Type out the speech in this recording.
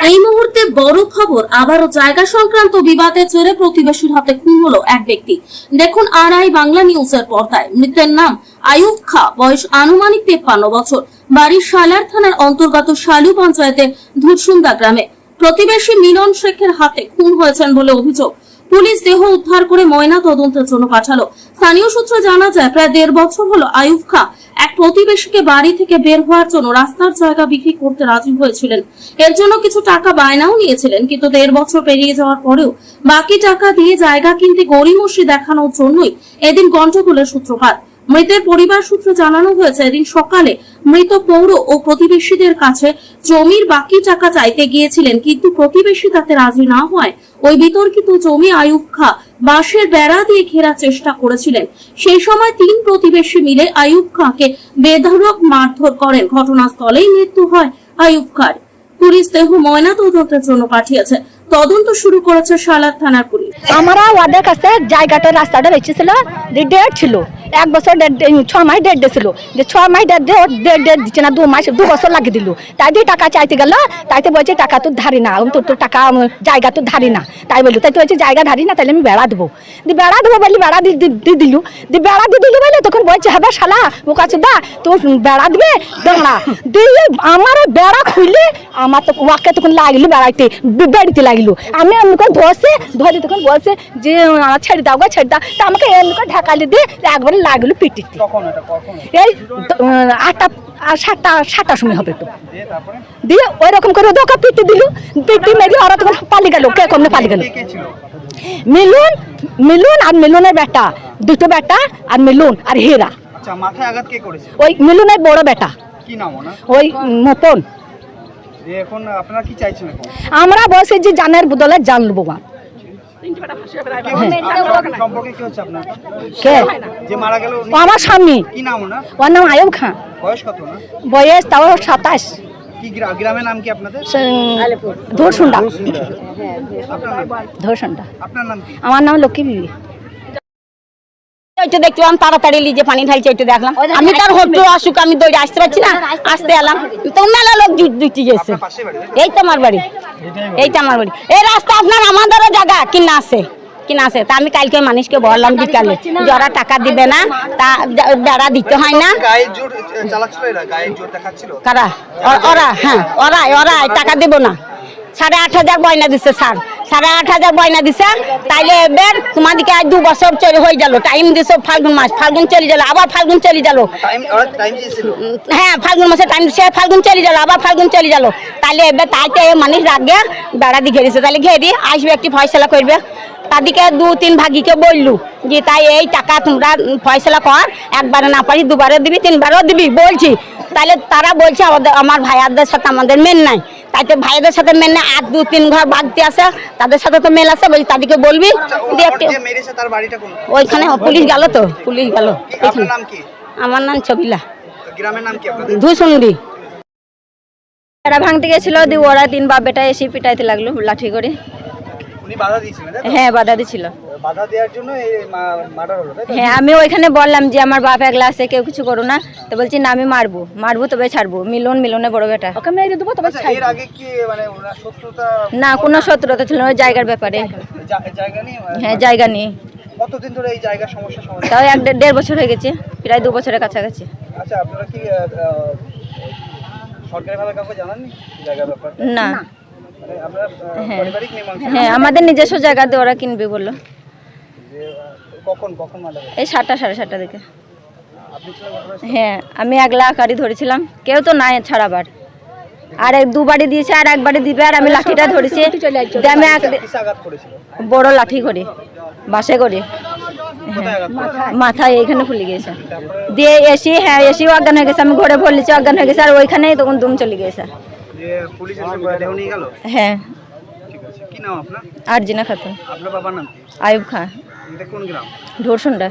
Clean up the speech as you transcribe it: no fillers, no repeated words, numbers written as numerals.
এই মুহূর্তে বড় খবর, আবারও জায়গা সংক্রান্ত বিবাদের জেরে প্রতিবেশীর হাতে খুন হলো এক ব্যক্তি। দেখুন আরআই বাংলা নিউজের পর্দায়। মৃতের নাম আইয়ুব খা, বয়স আনুমানিক 53 বছর, বাড়ি সালার থানার অন্তর্গত শালু পঞ্চায়েতের ধুরসুন্দা গ্রামে। প্রতিবেশী মিলন শেখের হাতে খুন হয়েছেন বলে অভিযোগ। পুলিশ দেহ উদ্ধার করে ময়না তদন্তের জন্য পাঠালো। স্থানীয় সূত্রে জানা যায়, প্রায় 1.5 বছর হলো আইয়ুব খা এক প্রতিবেশীকে বাড়ি থেকে বের হওয়ার জন্য রাস্তার জায়গা বিক্রি করতে রাজি হয়েছিলেন। এর জন্য কিছু টাকা বায়নাও নিয়েছিলেন, কিন্তু 1.5 বছর পেরিয়ে যাওয়ার পরেও বাকি টাকা দিয়ে জায়গা কিনতে গড়িমসি দেখানোর জন্যই এদিন গন্ডগোলের সূত্রপাত। মৃতের পরিবার সূত্রে জানানো হয়েছে, এদিন সকালে মৃত পৌর ও প্রতিবেশীদের কাছে জমির বাকি টাকা চাইতে গিয়েছিলেন, কিন্তু প্রতিবেশী তাতে রাজি না হয় ওই বিতর্কিত জমি আইয়ুব খা বাঁশের বেড়া দিয়ে ঘেরার চেষ্টা করেছিলেন। সেই সময় 3 প্রতিবেশী মিলে আইয়ুব খাকে বেধড়ক মারধর করেন। ঘটনাস্থলেই মৃত্যু হয় আইয়ুব খার। পুলিশ দেহ ময়না তদন্তের জন্য পাঠিয়েছে। তদন্ত শুরু করেছে সালার থানার পুলিশ। আমরা ওদের কাছে জায়গাটা রাস্তাটা বেঁচেছিল, ডেট ছিল 1 বছর 6 মাস ডেট দিয়েছিল, যে 6 মাস ডেট দিচ্ছে না, 2 বছর লাগিয়ে দিল। তাই দিয়ে টাকা চাইতে গেল, তাইতে বলছে টাকা তো ধারি না, তোর টাকা জায়গা তো ধারি না। তাই বললো, তাই তো বলছে জায়গা ধারি না, তাহলে আমি বেড়া দেবো। বেড়া দেবো বলি বেড়া দিয়ে দিলু, বেড়া দিয়ে দিলু বলে তখন বলছে হবে শালা ও কাছে দা তোর বেড়া দিবে দাঁড়া দিয়ে আমার বেড়া খুলে আমার তো ওয়াকে তখন লাগলো বেড়াইতে, বেড়িতে লাগলো। আমি এমনি করে ধরে তখন বলছে যে আমার ছেড়ে দাও গো, ছেড়ে দাও। তা আমাকে এমনি করে ঢাকালি দিয়ে একবারে লাগলো পিটিতে। এই 7টার সময় হবে তো। দিয়ে ওই রকম করে ওকে পিটি দিল, পিটি মেরে ওরা তখন পালিয়ে গেল। কে কমনে পালিয়ে গেল? মিলন আর মিলনের বেটা, 2টো বেটা আর মিলন আর হীরা। আচ্ছা, মাথায় আঘাত কে করেছে? ওই মিলনের বড় বেটা, কি নাম ওনার? ওই মোপন। এখন আপনারা কি চাইছেন? আমরা বলছি যে জানের বদলে জান লবো। সম্পর্কে কি হচ্ছে আপনার? কে যে মারা গেল? আমার স্বামী। কি নাম ওনার? ওর নাম আইয়ুব খা। বয়স কত না? বয়স তাও 27। কি গ্রামের নাম কি আপনাদের? ধুরসুন্দা। ধুরসুন্দা। আপনার নাম কি? আমার নাম লক্ষ্মী বিবি। ওইটা দেখলাম তাড়াতাড়ি লিজে পানি ঢালছে, ওইটা দেখলাম। আমি তার হতো আসুক, আমি দৌড়ে আসতে পারছি না, আসতে এলাম তো মেলা লোক জুটি গেছে। এই তো আমার বাড়ি, এইটা আমার বাড়ি। এই রাস্তা আপনার আমাদেরও জায়গা কিনা আছে তা আমি কালকে মানুষকে বললাম বিকালে, যারা টাকা দিবে না তা বেড়া দিতে হয় না। কারা? ওরা, হ্যাঁ ওরা টাকা দেবো না। 8,500 বয়না দিচ্ছে স্যার, 8,500 বয়না দিচ্ছে। তাইলে এবার তোমাদিকে আজ 2 বছর হয়ে গেল, টাইম দিছে ফাল্গুন মাস, ফাল্গুন চলে গেল, আবার ফাল্গুন চলে গেল। হ্যাঁ ফাল্গুন মাসে টাইম দিচ্ছে, ফাল্গুন চলে গেল, আবার ফাল্গুন চলে গেল। তাইলে এবার তাইতে মানুষ রাগে বেড়া দিয়ে ঘেরেছে। তাহলে ঘেরি আসবে, একটি ফয়সলা করবে। তাদেরকে 2-3 ভাগিকে বললু যে তাই এই টাকা তোমরা ফয়সলা কর, একবারে না পারি 2বারও দিবি, 3বারও দিবি বলছি। তাহলে তারা বলছে আমার ভাইয়াদের সাথে আমাদের মেন নাই। তাইতে ভাইদের সাথে মেন নাই, আর 2-3 ঘর বাগতে আছে, তাদের সাথে তো মেল আছে। বলছি তাদেরকে বলবি। ওইখানে পুলিশ গেল তো, পুলিশ গেল। আমার নাম ছবিলা। ধুসুন্দি। বেড়া ভাঙতে গেছিল, দিয়ে ওরা 3 বাপ বেটা এসে পিটাইতে লাগলো লাঠি করে। হ্যাঁ বাধা দিছিল। হ্যাঁ আমি ওইখানে বললাম যে আমার বাপ একলা আছে, কেউ কিছু করো না। তো বলছি না আমি মারবো তবে ছাড়বো। মিলনের বড় বেটা, ওকে মেরে দেবো তবে না। কোনো শত্রুতা ছিল ওই জায়গার ব্যাপারে। হ্যাঁ জায়গা নিয়ে। কতদিন ধরে এই জায়গার সমস্যা? তাও 1.5 বছর হয়ে গেছে, প্রায় 2 বছরের কাছাকাছি। আচ্ছা, আপনারা কি সরকারিভাবে কাউকে জানাননি জায়গার ব্যাপারে? না। হ্যাঁ আমাদের নিজস্ব জায়গা দিয়ে ওরা কিনবে বললো। কখন এই 7টা 7:30 দিকে। হ্যাঁ আমি একলা গাড়ি ধরেছিলাম, কেউ তো নাই ছাড়াবার। আর 2 বাড়ি দিয়েছে, আর 1 বাড়ি দিবে। আর আমি লাঠিটা ধরেছি, আমি বড় লাঠি করে বাসে করে মাথায় এইখানে ফুলে গিয়েছে। দিয়ে এসি অজ্ঞান হয়ে গেছে। আমি ঘরে বলছি অজ্ঞান হয়ে গেছে, আর ওইখানেই তখন দুম চলে গিয়েছে। হ্যাঁ। আরজিনা খাতুন। আপনার বাবার নাম? আইয়ুব খা। কোন গ্রাম? ধুরসুন্দা।